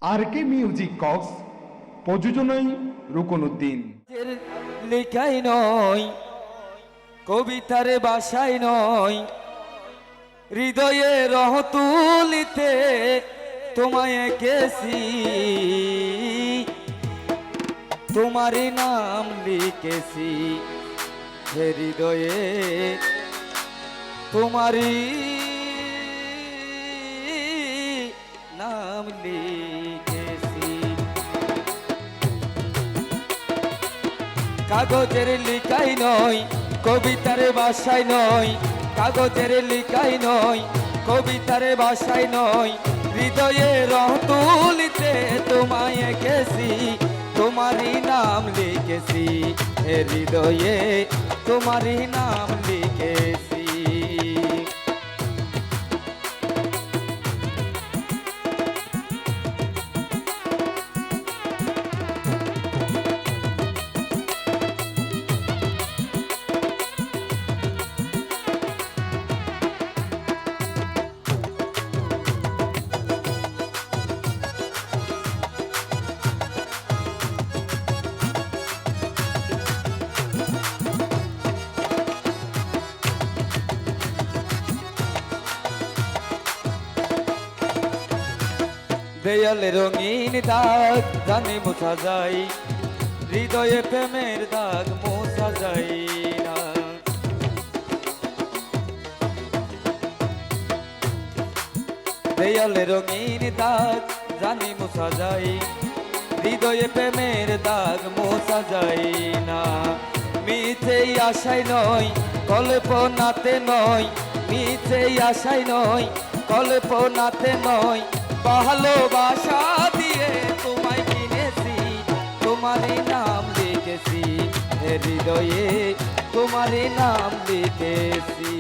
আর কে music Cox, প্রযোজনায় রুকনউদ্দিন। লেখাই নয়, কবিতার বাসায় নয়, হৃদয়ে রহ তুলিতে তোমায় এঁকেছি, তোমারই নাম লিখেছি হে হৃদয়ে, তোমারই নাম লিখেছি। কাগজের লিখাই নয়, কবিতার বাসায় নয়, কাগজের লিখাই নয়, কবিতার বাসায় নয়, হৃদয়ে রং তুলিতে তোমায় এঁকেছি, তোমারই নাম লিখেছি হে হৃদয়ে, তোমারই নাম লিখেছি। দেয়ালে রঙিন দাগ জানে মোছা যায়, হৃদয়ে প্রেমের দাগ মোছা যায় না। দেয়ালে রঙিন দাগ জানি মোছা যায়, হৃদয়ে প্রেমের দাগ মোছা যায় না। মিথ্যেই আশায় নয়, কল্পনাতে নয়, মিথ্যেই আশায় নয়, কল্পনাতে নয়, ভালোবাসা দিয়ে তোমায় কিনেছি, তোমারই নাম লিখেছি হে হৃদয়ে, তোমারই নাম লিখেছি।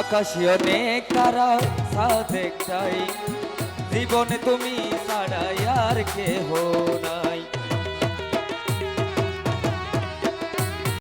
আকাশে অনেক তারা সাদেক চাই, জীবনে তুমি ছাড়া আর কেহ নাই।